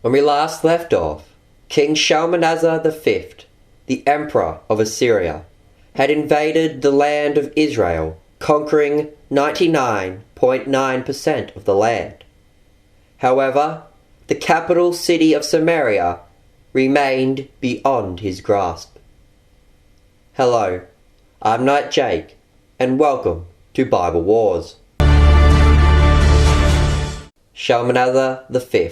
When we last left off, King Shalmaneser V, the Emperor of Assyria, had invaded the land of Israel, conquering 99.9% of the land. However, the capital city of Samaria remained beyond his grasp. Hello, I'm Knight Jake, and welcome to Bible Wars. Shalmaneser V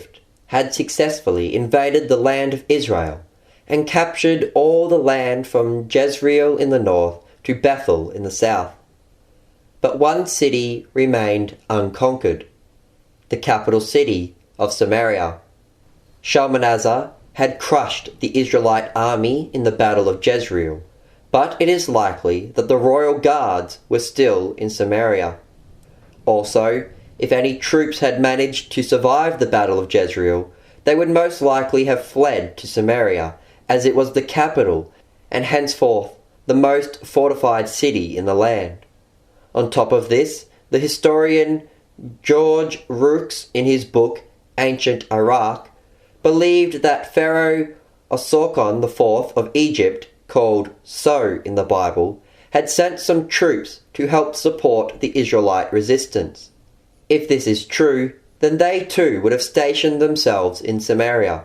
had successfully invaded the land of Israel and captured all the land from Jezreel in the north to Bethel in the south. But one city remained unconquered, the capital city of Samaria. Shalmaneser had crushed the Israelite army in the Battle of Jezreel, but it is likely that the royal guards were still in Samaria. Also, if any troops had managed to survive the Battle of Jezreel, they would most likely have fled to Samaria, as it was the capital and henceforth the most fortified city in the land. On top of this, the historian George Roux, in his book Ancient Iraq, believed that Pharaoh Osokon IV of Egypt, called So in the Bible, had sent some troops to help support the Israelite resistance. If this is true, then they too would have stationed themselves in Samaria.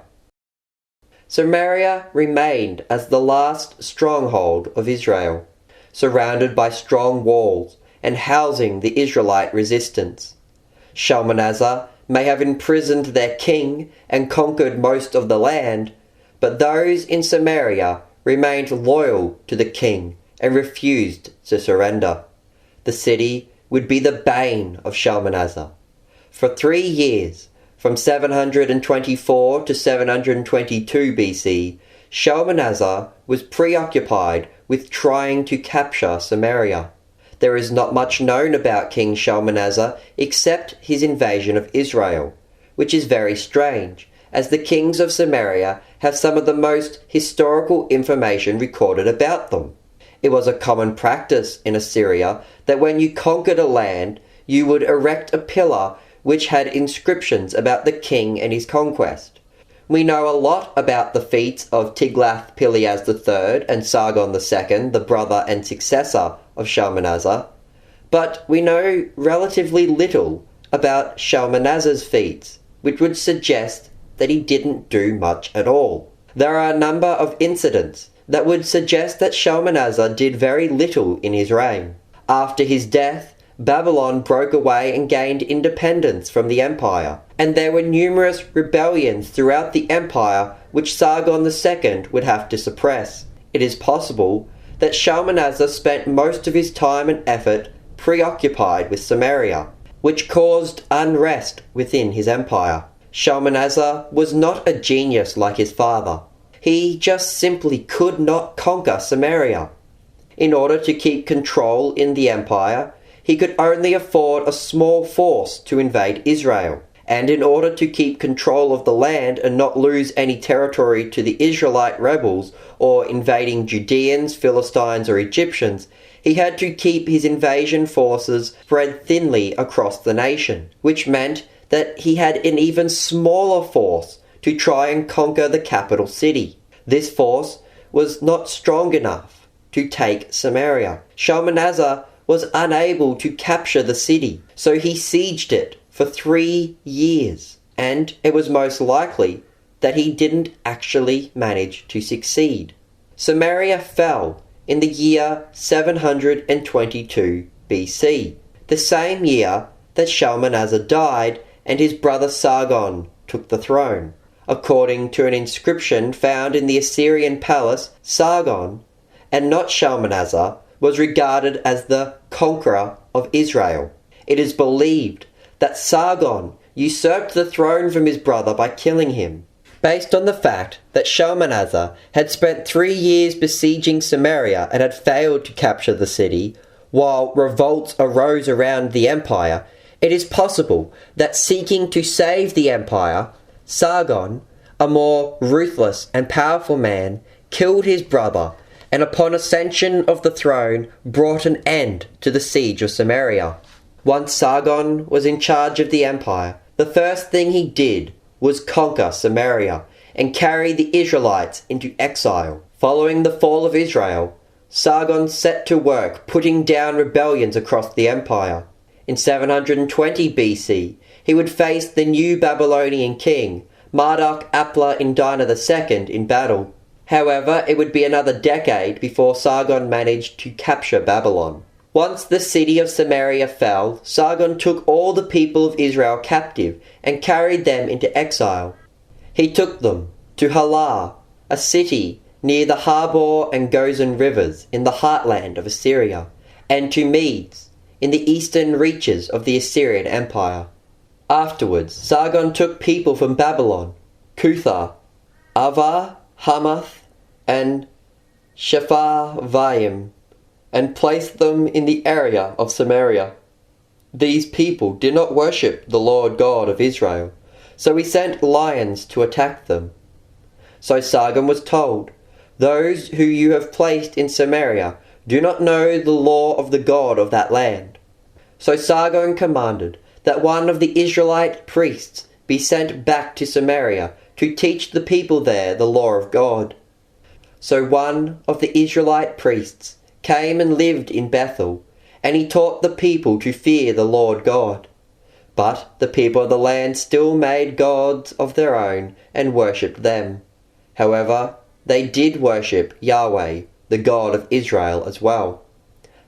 Samaria remained as the last stronghold of Israel, surrounded by strong walls and housing the Israelite resistance. Shalmaneser may have imprisoned their king and conquered most of the land, but those in Samaria remained loyal to the king and refused to surrender. The city would be the bane of Shalmaneser. For 3 years, from 724 to 722 BC, Shalmaneser was preoccupied with trying to capture Samaria. There is not much known about King Shalmaneser except his invasion of Israel, which is very strange, as the kings of Samaria have some of the most historical information recorded about them. It was a common practice in Assyria that when you conquered a land, you would erect a pillar which had inscriptions about the king and his conquest. We know a lot about the feats of Tiglath-Pileser III and Sargon II, the brother and successor of Shalmaneser, but we know relatively little about Shalmaneser's feats, which would suggest that he didn't do much at all. There are a number of incidents that would suggest that Shalmaneser did very little in his reign. After his death, Babylon broke away and gained independence from the empire, and there were numerous rebellions throughout the empire which Sargon II would have to suppress. It is possible that Shalmaneser spent most of his time and effort preoccupied with Samaria, which caused unrest within his empire. Shalmaneser was not a genius like his father. He just simply could not conquer Samaria. In order to keep control in the empire, he could only afford a small force to invade Israel. And in order to keep control of the land and not lose any territory to the Israelite rebels or invading Judeans, Philistines or Egyptians, he had to keep his invasion forces spread thinly across the nation, which meant that he had an even smaller force to try and conquer the capital city. This force was not strong enough to take Samaria. Shalmaneser was unable to capture the city, so he sieged it for 3 years, and it was most likely that he didn't actually manage to succeed. Samaria fell in the year 722 BC, the same year that Shalmaneser died and his brother Sargon took the throne. According to an inscription found in the Assyrian palace, Sargon, and not Shalmaneser, was regarded as the conqueror of Israel. It is believed that Sargon usurped the throne from his brother by killing him. Based on the fact that Shalmaneser had spent 3 years besieging Samaria and had failed to capture the city, while revolts arose around the empire, it is possible that seeking to save the empire, Sargon, a more ruthless and powerful man, killed his brother, and upon ascension of the throne brought an end to the siege of Samaria. Once Sargon was in charge of the empire, the first thing he did was conquer Samaria and carry the Israelites into exile. Following the fall of Israel, Sargon set to work putting down rebellions across the empire. In 720 BC, he would face the new Babylonian king, Marduk-apla-iddina II, in battle. However, it would be another decade before Sargon managed to capture Babylon. Once the city of Samaria fell, Sargon took all the people of Israel captive and carried them into exile. He took them to Halah, a city near the Habor and Gozan rivers in the heartland of Assyria, and to Medes, in the eastern reaches of the Assyrian Empire. Afterwards, Sargon took people from Babylon, Cuthah, Ava, Hamath, and Sepharvaim, and placed them in the area of Samaria. These people did not worship the Lord God of Israel, so he sent lions to attack them. So Sargon was told, "Those who you have placed in Samaria do not know the law of the God of that land." So Sargon commanded that one of the Israelite priests be sent back to Samaria to teach the people there the law of God. So one of the Israelite priests came and lived in Bethel, and he taught the people to fear the Lord God. But the people of the land still made gods of their own and worshipped them. However, they did worship Yahweh, the God of Israel, as well.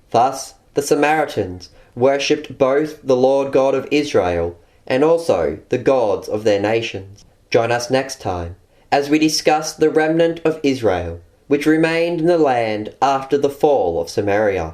Thus, the Samaritans worshipped both the Lord God of Israel and also the gods of their nations. Join us next time as we discuss the remnant of Israel, which remained in the land after the fall of Samaria.